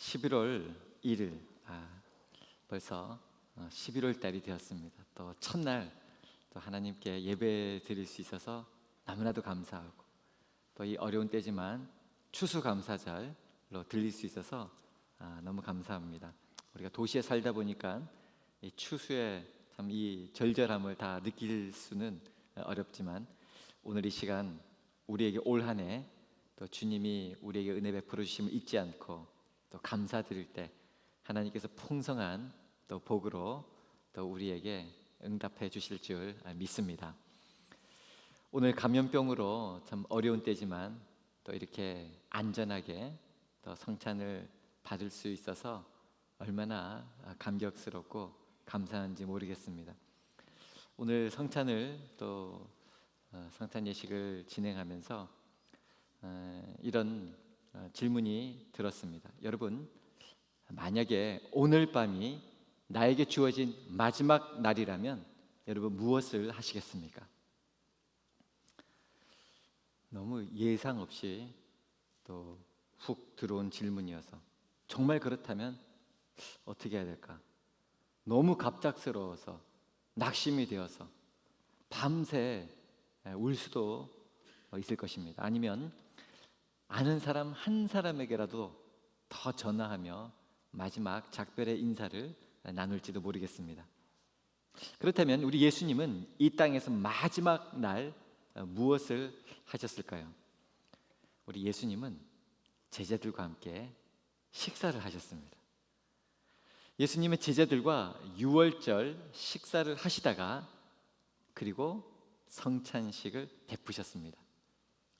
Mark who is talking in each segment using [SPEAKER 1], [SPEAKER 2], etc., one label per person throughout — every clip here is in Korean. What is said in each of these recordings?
[SPEAKER 1] 11월 1일, 벌써 11월 달이 되었습니다. 또 첫날 또 하나님께 예배 드릴 수 있어서 너무나도 감사하고, 또 이 어려운 때지만 추수감사절로 들릴 수 있어서 너무 감사합니다. 우리가 도시에 살다 보니까 이 추수의 참 이 절절함을 다 느낄 수는 어렵지만, 오늘 이 시간 우리에게 올 한 해 또 주님이 우리에게 은혜 베풀어 주심을 잊지 않고 또 감사드릴 때 하나님께서 풍성한 또 복으로 또 우리에게 응답해 주실 줄 믿습니다. 오늘 감염병으로 참 어려운 때지만 또 이렇게 안전하게 또 성찬을 받을 수 있어서 얼마나 감격스럽고 감사한지 모르겠습니다. 오늘 성찬을 또 성찬 예식을 진행하면서 이런 질문이 들었습니다. 여러분, 만약에 오늘 밤이 나에게 주어진 마지막 날이라면 여러분 무엇을 하시겠습니까? 너무 예상 없이 또 훅 들어온 질문이어서, 정말 그렇다면 어떻게 해야 될까? 너무 갑작스러워서 낙심이 되어서 밤새 울 수도 있을 것입니다. 아니면 아는 사람 한 사람에게라도 더 전화하며 마지막 작별의 인사를 나눌지도 모르겠습니다. 그렇다면 우리 예수님은 이 땅에서 마지막 날 무엇을 하셨을까요? 우리 예수님은 제자들과 함께 식사를 하셨습니다. 예수님의 제자들과 유월절 식사를 하시다가 그리고 성찬식을 베푸셨습니다.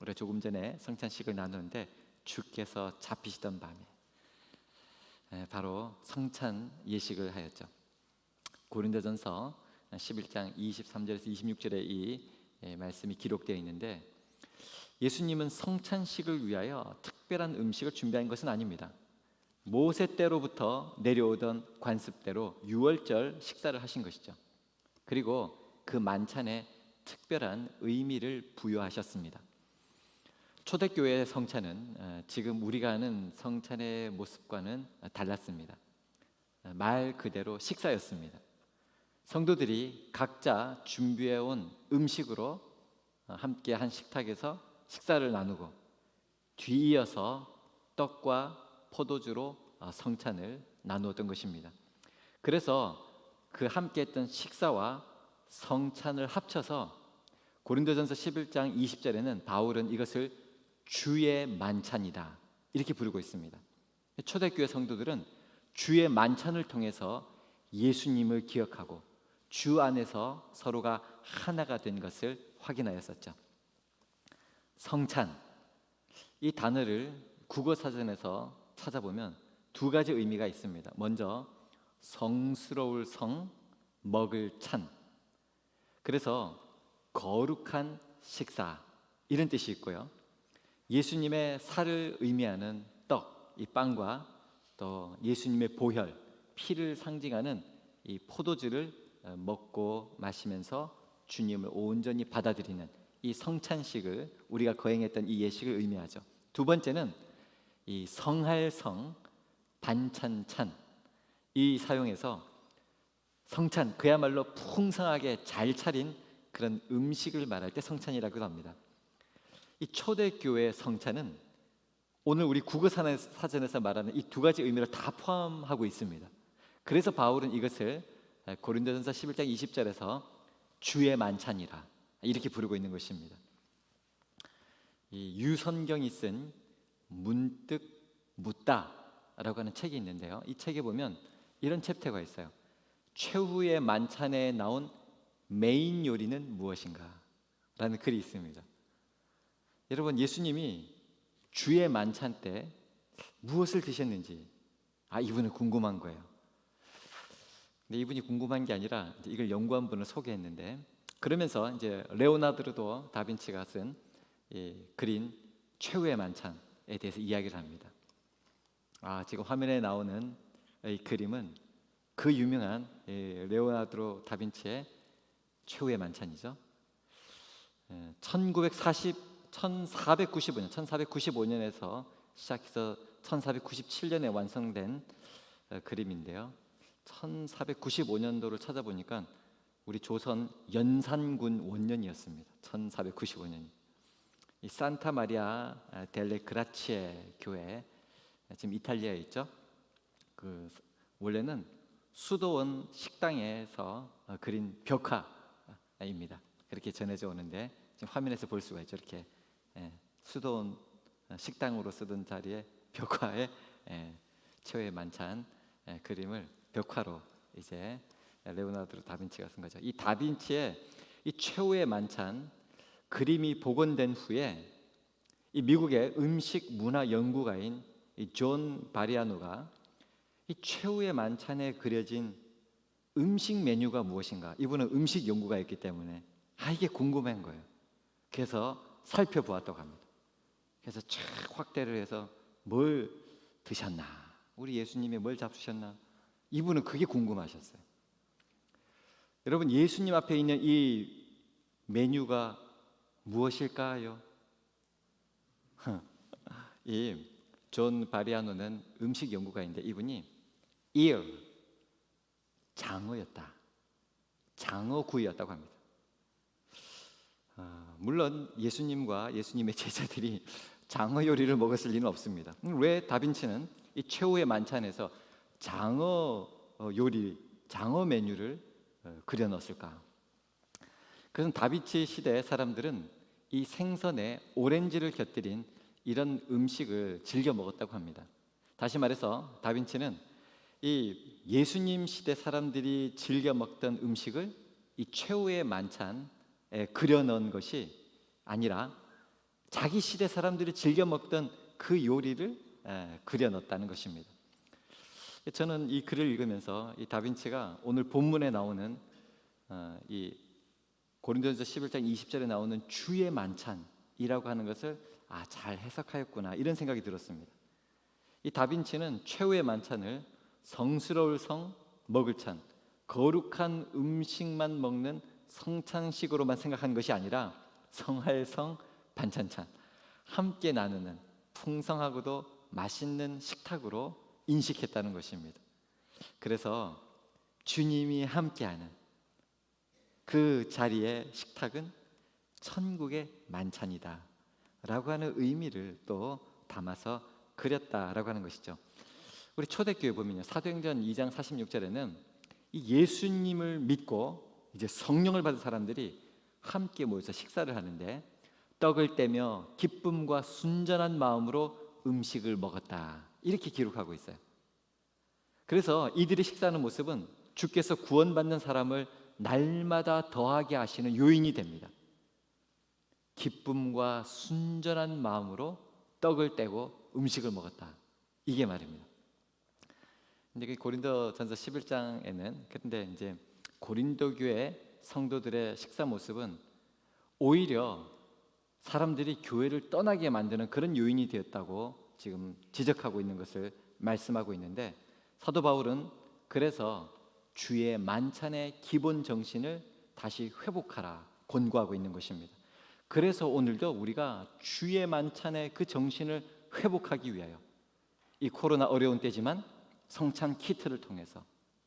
[SPEAKER 1] 우리가 조금 전에 성찬식을 나누는데 주께서 잡히시던 밤에 바로 성찬 예식을 하였죠. 고린도전서 11장 23절에서 26절에 이 말씀이 기록되어 있는데, 예수님은 성찬식을 위하여 특별한 음식을 준비한 것은 아닙니다. 모세 때로부터 내려오던 관습대로 유월절 식사를 하신 것이죠. 그리고 그 만찬에 특별한 의미를 부여하셨습니다. 초대교회의 성찬은 지금 우리가 아는 성찬의 모습과는 달랐습니다. 말 그대로 식사였습니다. 성도들이 각자 준비해온 음식으로 함께 한 식탁에서 식사를 나누고, 뒤이어서 떡과 포도주로 성찬을 나누었던 것입니다. 그래서 그 함께 했던 식사와 성찬을 합쳐서 고린도전서 11장 20절에는 바울은 이것을 주의 만찬이다 이렇게 부르고 있습니다. 초대교회 성도들은 주의 만찬을 통해서 예수님을 기억하고 주 안에서 서로가 하나가 된 것을 확인하였었죠. 성찬, 이 단어를 국어사전에서 찾아보면 두 가지 의미가 있습니다. 먼저 성스러울 성, 먹을 찬, 그래서 거룩한 식사 이런 뜻이 있고요. 예수님의 살을 의미하는 떡, 이 빵과 또 예수님의 보혈, 피를 상징하는 이 포도주를 먹고 마시면서 주님을 온전히 받아들이는 이 성찬식을, 우리가 거행했던 이 예식을 의미하죠. 두 번째는 이 성할성, 반찬찬, 이 사용해서 성찬, 그야말로 풍성하게 잘 차린 그런 음식을 말할 때 성찬이라고 합니다. 이 초대교회 성찬은 오늘 우리 국어사전에서 말하는 이 두 가지 의미를 다 포함하고 있습니다. 그래서 바울은 이것을 고린도전서 11장 20절에서 주의 만찬이라 이렇게 부르고 있는 것입니다. 이 유선경이 쓴 문득 묻다라고 하는 책이 있는데요, 이 책에 보면 이런 챕터가 있어요. 최후의 만찬에 나온 메인 요리는 무엇인가? 라는 글이 있습니다. 여러분, 예수님이 주의 만찬 때 무엇을 드셨는지 이분은 궁금한 거예요. 근데 이분이 궁금한 게 아니라 이걸 연구한 분을 소개했는데, 그러면서 이제 레오나르도 다빈치가 쓴 그린 최후의 만찬에 대해서 이야기를 합니다. 지금 화면에 나오는 이 그림은 그 유명한 레오나르도 다빈치의 최후의 만찬이죠. 1495년, 1495년에서 시작해서 1497년에 완성된 그림인데요. 1495년도를 찾아보니까 우리 조선 연산군 원년이었습니다. 1495년. 이 산타 마리아 델레 그라치에 교회, 지금 이탈리아에 있죠. 그 원래는 수도원 식당에서 그린 벽화입니다. 그렇게 전해져 오는데 지금 화면에서 볼 수가 있죠. 이렇게 수도원 식당으로 쓰던 자리에 벽화에 최후의 만찬 그림을 벽화로 이제 레오나르도 다빈치가 쓴 거죠. 이 다빈치의 이 최후의 만찬 그림이 복원된 후에 이 미국의 음식 문화 연구가인 이 존 바리아노가 이 최후의 만찬에 그려진 음식 메뉴가 무엇인가, 이분은 음식 연구가 있기 때문에 이게 궁금한 거예요. 그래서 살펴보았다고 합니다. 그래서 쫙 확대를 해서 뭘 드셨나, 우리 예수님이 뭘 잡수셨나, 이분은 그게 궁금하셨어요. 여러분, 예수님 앞에 있는 이 메뉴가 무엇일까요? 이 존 바리아노는 음식 연구가인데 이분이 ear, 장어였다, 장어구이였다고 합니다. 물론 예수님과 예수님의 제자들이 장어 요리를 먹었을 리는 없습니다. 왜 다빈치는 이 최후의 만찬에서 장어 요리, 장어 메뉴를 그려넣었을까? 그래서 다빈치 시대 사람들은 이 생선에 오렌지를 곁들인 이런 음식을 즐겨 먹었다고 합니다. 다시 말해서 다빈치는 이 예수님 시대 사람들이 즐겨 먹던 음식을 이 최후의 만찬에 그려넣은 것이 아니라 자기 시대 사람들이 즐겨 먹던 그 요리를 그려넣었다는 것입니다. 저는 이 글을 읽으면서 이 다빈치가 오늘 본문에 나오는 이 고린도전서 11장 20절에 나오는 주의 만찬이라고 하는 것을 잘 해석하였구나, 이런 생각이 들었습니다. 이 다빈치는 최후의 만찬을 성스러울 성 먹을 찬, 거룩한 음식만 먹는 성찬식으로만 생각한 것이 아니라 성할 성 반찬찬, 함께 나누는 풍성하고도 맛있는 식탁으로 인식했다는 것입니다. 그래서 주님이 함께하는 그 자리의 식탁은 천국의 만찬이다 라고 하는 의미를 또 담아서 그렸다라고 하는 것이죠. 우리 초대교회 보면요, 사도행전 2장 46절에는 이 예수님을 믿고 이제 성령을 받은 사람들이 함께 모여서 식사를 하는데 떡을 떼며 기쁨과 순전한 마음으로 음식을 먹었다, 이렇게 기록하고 있어요. 그래서 이들이 식사하는 모습은 주께서 구원받는 사람을 날마다 더하게 하시는 요인이 됩니다. 기쁨과 순전한 마음으로 떡을 떼고 음식을 먹었다, 이게 말입니다. 근데 고린도전서 11장에는 근데 이제 고린도 교회 성도들의 식사 모습은 오히려 사람들이 교회를 떠나게 만드는 그런 요인이 되었다고 지금 지적하고 있는 것을 말씀하고 있는데, 사도 바울은 그래서 주의 만찬의 기본 정신을 다시 회복하라 권고하고 있는 것입니다. 그래서 오늘도 우리가 주의 만찬의 그 정신을 회복하기 위하여 이 코로나 어려운 때지만 성찬 키트를 통해서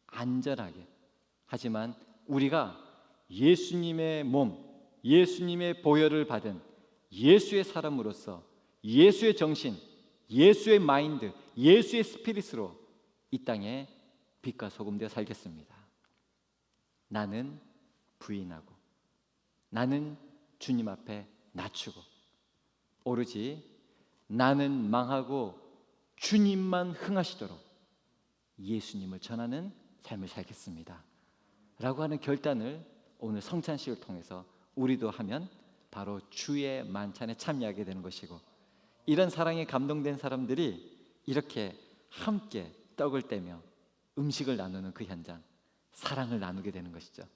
[SPEAKER 1] 안전하게, 하지만 우리가 예수님의 몸, 예수님의 보혈을 받은 예수의 사람으로서 예수의 정신, 예수의 마인드, 예수의 스피릿으로 이 땅에 빛과 소금 되어 살겠습니다. 나는 부인하고 나는 주님 앞에 낮추고 오로지 나는 망하고 주님만 흥하시도록 예수님을 전하는 삶을 살겠습니다 라고 하는 결단을 오늘 성찬식을 통해서 우리도 하면 바로 주의 만찬에 참여하게 되는 것이고, 이런 사랑에 감동된 사람들이 이렇게 함께 떡을 떼며 음식을 나누는 그 현장, 사랑을 나누게 되는 것이죠.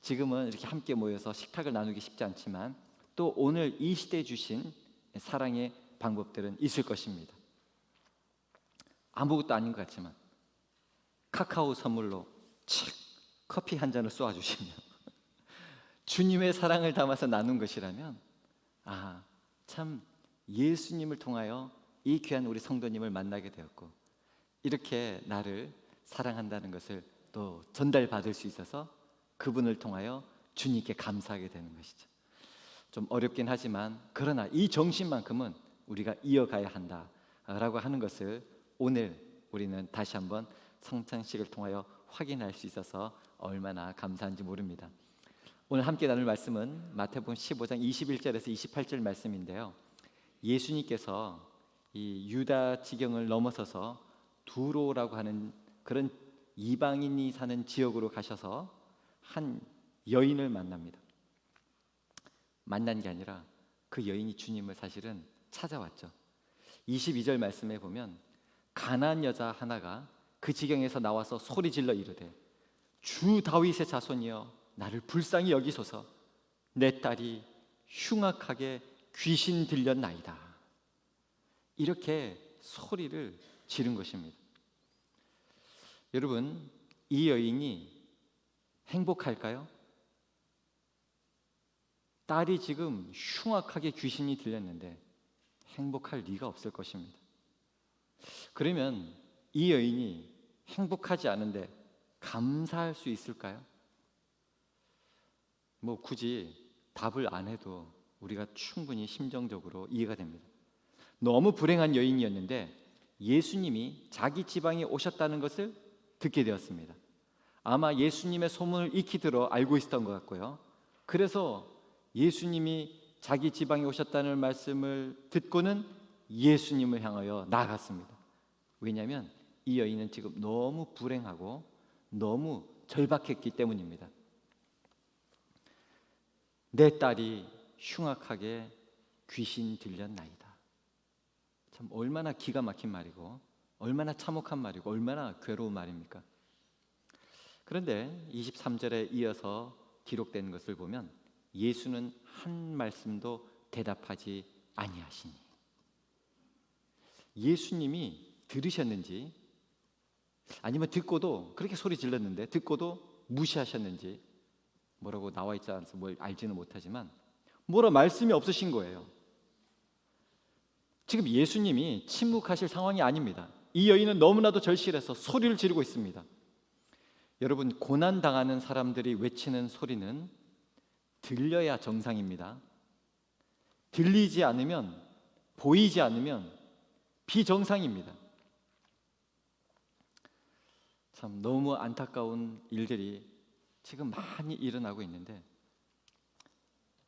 [SPEAKER 1] 지금은 이렇게 함께 모여서 식탁을 나누기 쉽지 않지만 또 오늘 이 시대에 주신 사랑의 방법들은 있을 것입니다. 아무것도 아닌 것 같지만 카카오 선물로 칙 커피 한 잔을 쏘아주시면 주님의 사랑을 담아서 나눈 것이라면 참 예수님을 통하여 이 귀한 우리 성도님을 만나게 되었고 이렇게 나를 사랑한다는 것을 또 전달받을 수 있어서 그분을 통하여 주님께 감사하게 되는 것이죠. 좀 어렵긴 하지만 그러나 이 정신만큼은 우리가 이어가야 한다라고 하는 것을 오늘 우리는 다시 한번 성찬식을 통하여 확인할 수 있어서 얼마나 감사한지 모릅니다. 오늘 함께 나눌 말씀은 마태복음 15장 21절에서 28절 말씀인데요. 예수님께서 이 유다 지경을 넘어서서 두로라고 하는 그런 이방인이 사는 지역으로 가셔서 한 여인을 만납니다. 만난 게 아니라 그 여인이 주님을 사실은 찾아왔죠. 22절 말씀에 보면 가나안 여자 하나가 그 지경에서 나와서 소리질러 이르되 주 다윗의 자손이여 나를 불쌍히 여기소서 내 딸이 흉악하게 귀신 들렸나이다. 이렇게 소리를 지른 것입니다. 여러분, 이 여인이 행복할까요? 딸이 지금 흉악하게 귀신이 들렸는데 행복할 리가 없을 것입니다. 그러면 이 여인이 행복하지 않은데 감사할 수 있을까요? 뭐 굳이 답을 안 해도 우리가 충분히 심정적으로 이해가 됩니다. 너무 불행한 여인이었는데 예수님이 자기 지방에 오셨다는 것을 듣게 되었습니다. 아마 예수님의 소문을 익히 들어 알고 있었던 것 같고요. 그래서 예수님이 자기 지방에 오셨다는 말씀을 듣고는 예수님을 향하여 나아갔습니다. 왜냐하면 이 여인은 지금 너무 불행하고 너무 절박했기 때문입니다. 내 딸이 흉악하게 귀신 들렸나이다. 참 얼마나 기가 막힌 말이고 얼마나 참혹한 말이고 얼마나 괴로운 말입니까? 그런데 23절에 이어서 기록된 것을 보면 예수는 한 말씀도 대답하지 아니하시니, 예수님이 들으셨는지 아니면 듣고도 그렇게 소리 질렀는데 듣고도 무시하셨는지 뭐라고 나와 있지 않아서 뭘 알지는 못하지만 뭐라 말씀이 없으신 거예요. 지금 예수님이 침묵하실 상황이 아닙니다. 이 여인은 너무나도 절실해서 소리를 지르고 있습니다. 여러분, 고난당하는 사람들이 외치는 소리는 들려야 정상입니다. 들리지 않으면, 보이지 않으면 비정상입니다. 참 너무 안타까운 일들이 지금 많이 일어나고 있는데,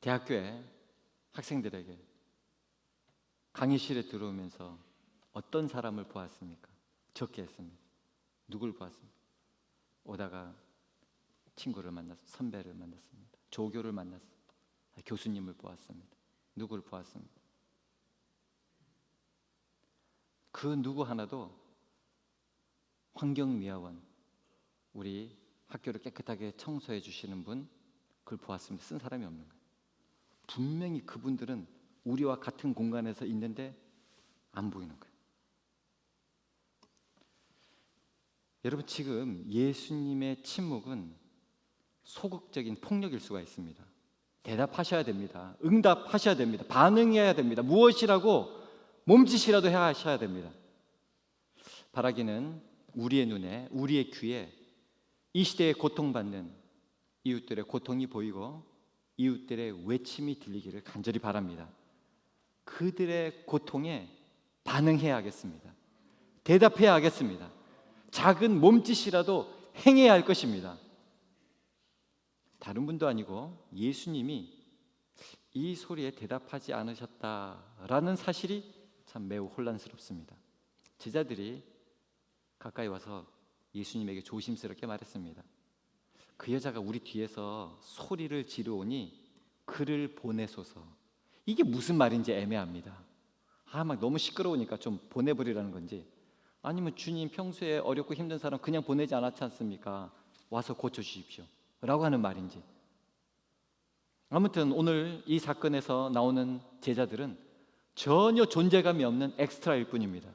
[SPEAKER 1] 대학교에 학생들에게 강의실에 들어오면서 어떤 사람을 보았습니까? 적게 했습니다. 누굴 보았습니까? 오다가 친구를 만났습니다. 선배를 만났습니다. 조교를 만났습니다. 교수님을 보았습니다. 누구를 보았습니다. 그 누구 하나도 환경미화원, 우리 학교를 깨끗하게 청소해 주시는 분, 그걸 보았습니다. 쓴 사람이 없는 거예요. 분명히 그분들은 우리와 같은 공간에서 있는데 안 보이는 거예요. 여러분, 지금 예수님의 침묵은 소극적인 폭력일 수가 있습니다. 대답하셔야 됩니다. 응답하셔야 됩니다. 반응해야 됩니다. 무엇이라고 몸짓이라도 해야 하셔야 됩니다. 바라기는 우리의 눈에, 우리의 귀에 이 시대에 고통받는 이웃들의 고통이 보이고 이웃들의 외침이 들리기를 간절히 바랍니다. 그들의 고통에 반응해야 하겠습니다. 대답해야 하겠습니다. 작은 몸짓이라도 행해야 할 것입니다. 다른 분도 아니고 예수님이 이 소리에 대답하지 않으셨다라는 사실이 참 매우 혼란스럽습니다. 제자들이 가까이 와서 예수님에게 조심스럽게 말했습니다. 그 여자가 우리 뒤에서 소리를 지르오니 그를 보내소서. 이게 무슨 말인지 애매합니다. 막 너무 시끄러우니까 좀 보내버리라는 건지, 아니면 주님 평소에 어렵고 힘든 사람 그냥 보내지 않았지 않습니까? 와서 고쳐주십시오 라고 하는 말인지. 아무튼 오늘 이 사건에서 나오는 제자들은 전혀 존재감이 없는 엑스트라일 뿐입니다.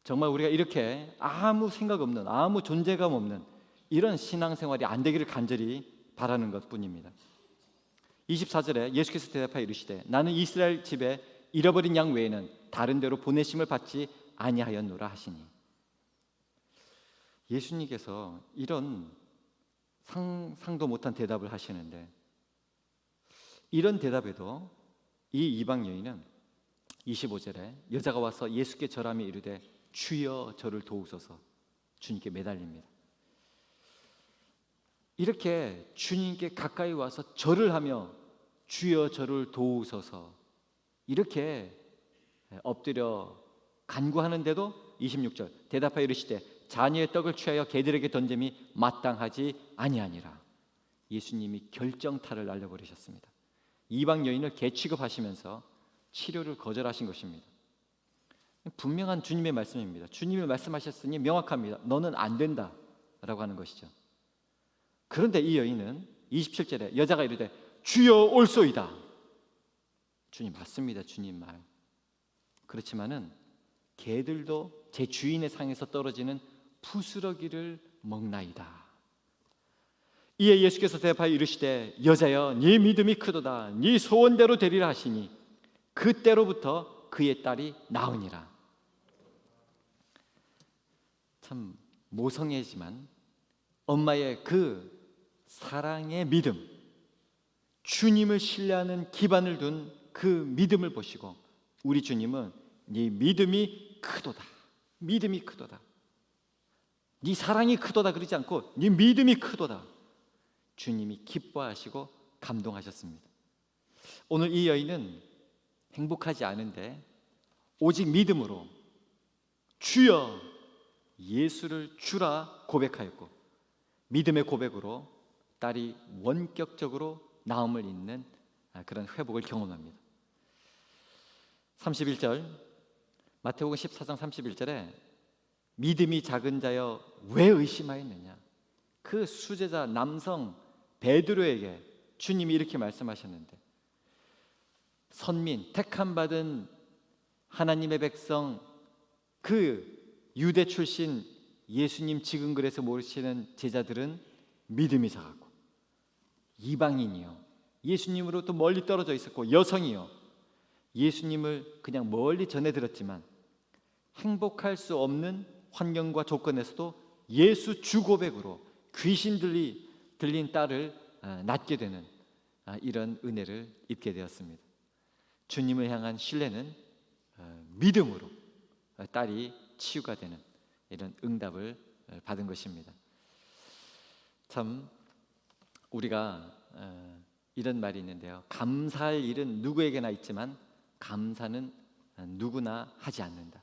[SPEAKER 1] 정말 우리가 이렇게 아무 생각 없는, 아무 존재감 없는 이런 신앙생활이 안 되기를 간절히 바라는 것뿐입니다. 24절에 예수께서 대답하여 이르시되 나는 이스라엘 집에 잃어버린 양 외에는 다른 데로 보내심을 받지 아니하였노라 하시니. 예수님께서 이런 상상도 못한 대답을 하시는데, 이런 대답에도 이 이방 여인은 25절에 여자가 와서 예수께 절하며 이르되 주여 저를 도우소서 주님께 매달립니다. 이렇게 주님께 가까이 와서 절을 하며 주여 저를 도우소서 이렇게 엎드려 간구하는데도 26절 대답하여 이르시되 자녀의 떡을 취하여 개들에게 던짐이 마땅하지 아니하니라. 예수님이 결정타를 날려버리셨습니다. 이방 여인을 개 취급하시면서 치료를 거절하신 것입니다. 분명한 주님의 말씀입니다. 주님이 말씀하셨으니 명확합니다. 너는 안 된다 라고 하는 것이죠. 그런데 이 여인은 27절에 여자가 이르되 주여 올소이다. 주님 맞습니다. 주님 말. 그렇지만은 개들도 제 주인의 상에서 떨어지는 부스러기를 먹나이다. 이에 예수께서 대답하여 이르시되 여자여 네 믿음이 크도다. 네 소원대로 되리라 하시니 그때로부터 그의 딸이 나으니라. 참 모성애지만 엄마의 그 사랑의 믿음, 주님을 신뢰하는 기반을 둔 그 믿음을 보시고 우리 주님은 네 믿음이 크도다, 믿음이 크도다, 네 사랑이 크도다 그러지 않고 네 믿음이 크도다. 주님이 기뻐하시고 감동하셨습니다. 오늘 이 여인은 행복하지 않은데 오직 믿음으로 주여 예수를 주라 고백하였고 믿음의 고백으로 딸이 원격적으로 나음을 잇는 그런 회복을 경험합니다. 31절 마태복음 14장 31절에 믿음이 작은 자여 왜 의심하였느냐. 그 수제자 남성 베드로에게 주님이 이렇게 말씀하셨는데 선민 택함 받은 하나님의 백성 그 유대 출신 예수님 지근거리에서 모시는 제자들은 믿음이 작았고 이방인이요 예수님으로부터 멀리 떨어져 있었고 여성이요 예수님을 그냥 멀리 전해 들었지만 행복할 수 없는 환경과 조건에서도 예수 주 고백으로 귀신 들린 딸을 낳게 되는 이런 은혜를 입게 되었습니다. 주님을 향한 신뢰는 믿음으로 딸이 치유가 되는 이런 응답을 받은 것입니다. 참 우리가 이런 말이 있는데요. 감사할 일은 누구에게나 있지만 감사는 누구나 하지 않는다.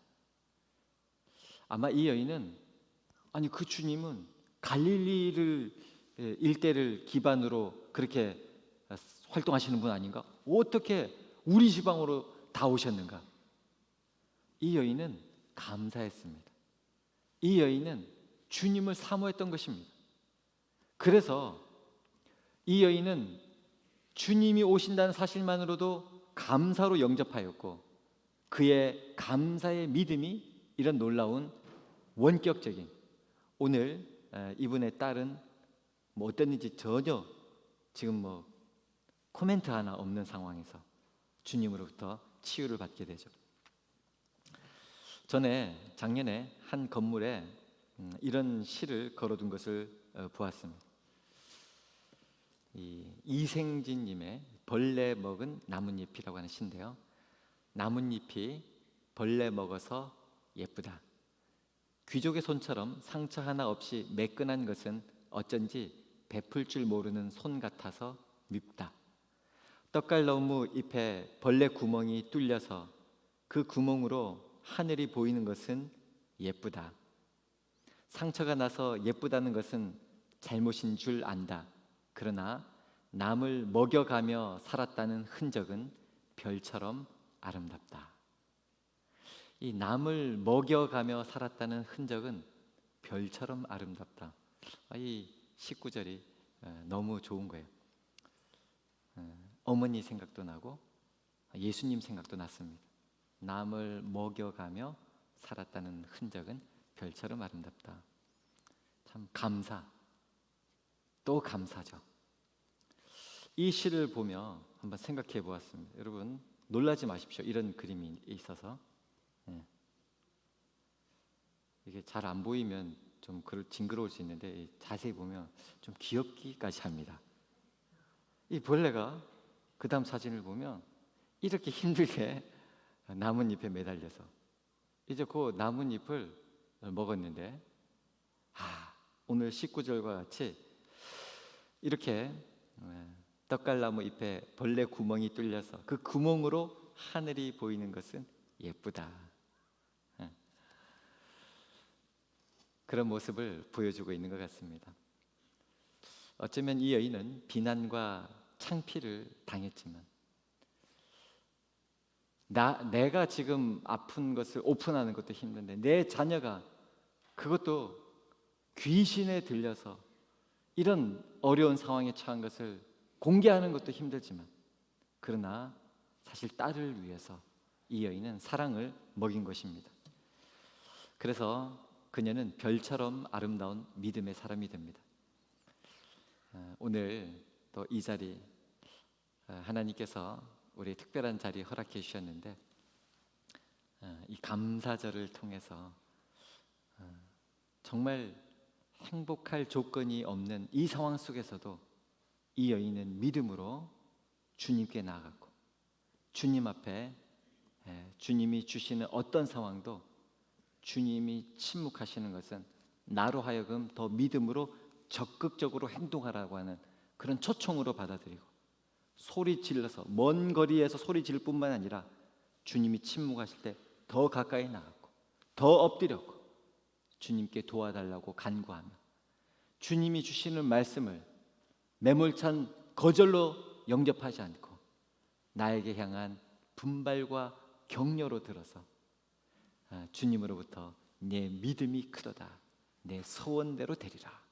[SPEAKER 1] 아마 이 여인은 아니 그 주님은 갈릴리를 일대를 기반으로 그렇게 활동하시는 분 아닌가? 어떻게 우리 지방으로 다 오셨는가? 이 여인은 감사했습니다. 이 여인은 주님을 사모했던 것입니다. 그래서 이 여인은 주님이 오신다는 사실만으로도 감사로 영접하였고 그의 감사의 믿음이 이런 놀라운 원격적인 오늘 이분의 딸은 뭐 어땠는지 전혀 지금 뭐 코멘트 하나 없는 상황에서 주님으로부터 치유를 받게 되죠. 작년에 한 건물에 이런 시를 걸어둔 것을 보았습니다. 이생진님의 벌레 먹은 나뭇잎이라고 하는 시인데요. 나뭇잎이 벌레 먹어서 예쁘다. 귀족의 손처럼 상처 하나 없이 매끈한 것은 어쩐지 베풀 줄 모르는 손 같아서 밉다. 떡갈나무 잎에 벌레 구멍이 뚫려서 그 구멍으로 하늘이 보이는 것은 예쁘다. 상처가 나서 예쁘다는 것은 잘못인 줄 안다. 그러나 남을 먹여가며 살았다는 흔적은 별처럼 아름답다. 이 남을 먹여가며 살았다는 흔적은 별처럼 아름답다. 이 19절이 너무 좋은 거예요. 어머니 생각도 나고 예수님 생각도 났습니다. 남을 먹여가며 살았다는 흔적은 별처럼 아름답다. 참 감사, 또 감사죠. 이 시를 보며 한번 생각해 보았습니다. 여러분 놀라지 마십시오. 이런 그림이 있어서 이게 잘 안 보이면 좀 징그러울 수 있는데 자세히 보면 좀 귀엽기까지 합니다. 이 벌레가 그 다음 사진을 보면 이렇게 힘들게 나뭇잎에 매달려서 이제 그 나뭇잎을 먹었는데 오늘 19절과 같이 이렇게 떡갈나무 잎에 벌레 구멍이 뚫려서 그 구멍으로 하늘이 보이는 것은 예쁘다. 그런 모습을 보여주고 있는 것 같습니다. 어쩌면 이 여인은 비난과 창피를 당했지만 내가 지금 아픈 것을 오픈하는 것도 힘든데 내 자녀가 그것도 귀신에 들려서 이런 어려운 상황에 처한 것을 공개하는 것도 힘들지만 그러나 사실 딸을 위해서 이 여인은 사랑을 먹인 것입니다. 그래서 그녀는 별처럼 아름다운 믿음의 사람이 됩니다. 오늘 또 이 자리 하나님께서 우리 특별한 자리 허락해 주셨는데 이 감사절을 통해서 정말 행복할 조건이 없는 이 상황 속에서도 이 여인은 믿음으로 주님께 나아갔고 주님 앞에 주님이 주시는 어떤 상황도 주님이 침묵하시는 것은 나로 하여금 더 믿음으로 적극적으로 행동하라고 하는 그런 초청으로 받아들이고 소리 질러서 먼 거리에서 소리 지를 뿐만 아니라 주님이 침묵하실 때 더 가까이 나갔고 더 엎드렸고 주님께 도와달라고 간구하며 주님이 주시는 말씀을 매몰찬 거절로 영접하지 않고 나에게 향한 분발과 격려로 들어서 주님으로부터 내 믿음이 크도다 내 소원대로 되리라.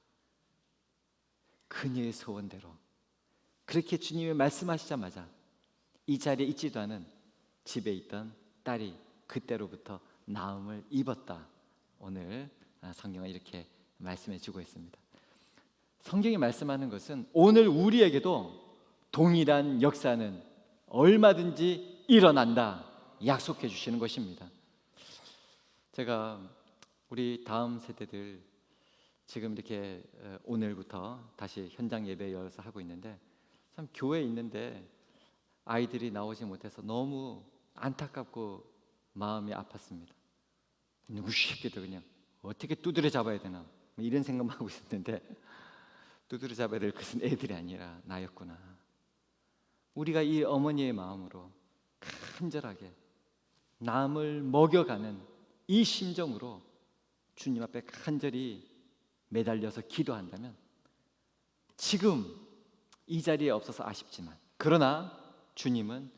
[SPEAKER 1] 그녀의 소원대로 그렇게 주님이 말씀하시자마자 이 자리에 있지도 않은 집에 있던 딸이 그때로부터 나음을 입었다. 오늘 성경은 이렇게 말씀해 주고 있습니다. 성경이 말씀하는 것은 오늘 우리에게도 동일한 역사는 얼마든지 일어난다 약속해 주시는 것입니다. 제가 우리 다음 세대들 지금 이렇게 오늘부터 다시 현장 예배 열어서 하고 있는데 참 교회에 있는데 아이들이 나오지 못해서 너무 안타깝고 마음이 아팠습니다. 누구 새끼들 그냥 어떻게 두드려 잡아야 되나 이런 생각만 하고 있었는데 두드려 잡아야 될 것은 애들이 아니라 나였구나. 우리가 이 어머니의 마음으로 간절하게 남을 먹여가는 이 심정으로 주님 앞에 간절히 매달려서 기도한다면 지금 이 자리에 없어서 아쉽지만 그러나 주님은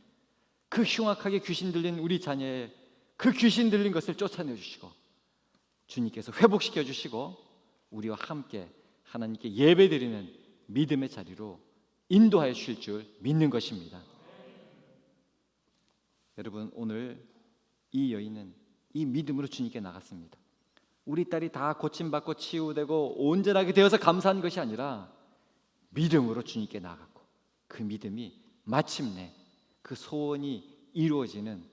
[SPEAKER 1] 그 흉악하게 귀신 들린 우리 자녀의 그 귀신 들린 것을 쫓아내 주시고 주님께서 회복시켜 주시고 우리와 함께 하나님께 예배드리는 믿음의 자리로 인도하여 주실 줄 믿는 것입니다. 여러분 오늘 이 여인은 이 믿음으로 주님께 나갔습니다. 우리 딸이 다 고침받고 치유되고 온전하게 되어서 감사한 것이 아니라 믿음으로 주님께 나갔고 그 믿음이 마침내 그 소원이 이루어지는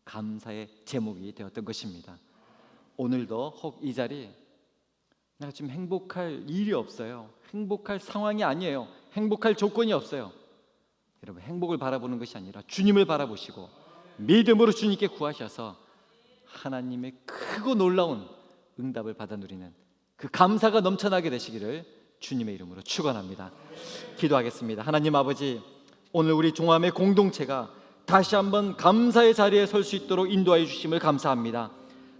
[SPEAKER 1] 감사의 제목이 되었던 것입니다. 오늘도 혹 이 자리 내가 지금 행복할 일이 없어요. 행복할 상황이 아니에요. 행복할 조건이 없어요. 여러분 행복을 바라보는 것이 아니라 주님을 바라보시고 믿음으로 주님께 구하셔서 하나님의 크고 놀라운 응답을 받아 누리는 그 감사가 넘쳐나게 되시기를 주님의 이름으로 축원합니다. 기도하겠습니다. 하나님 아버지, 오늘 우리 종함의 공동체가 다시 한번 감사의 자리에 설 수 있도록 인도하여 주심을 감사합니다.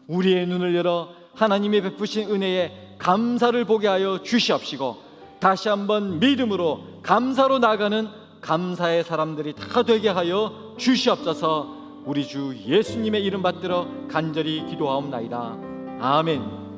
[SPEAKER 1] 우리의 눈을 열어 하나님의 베푸신 은혜에 감사를 보게 하여 주시옵시고 다시 한번 믿음으로 감사로 나가는 감사의 사람들이 다 되게 하여 주시옵소서. 우리 주 예수님의 이름 받들어 간절히 기도하옵나이다. 아멘.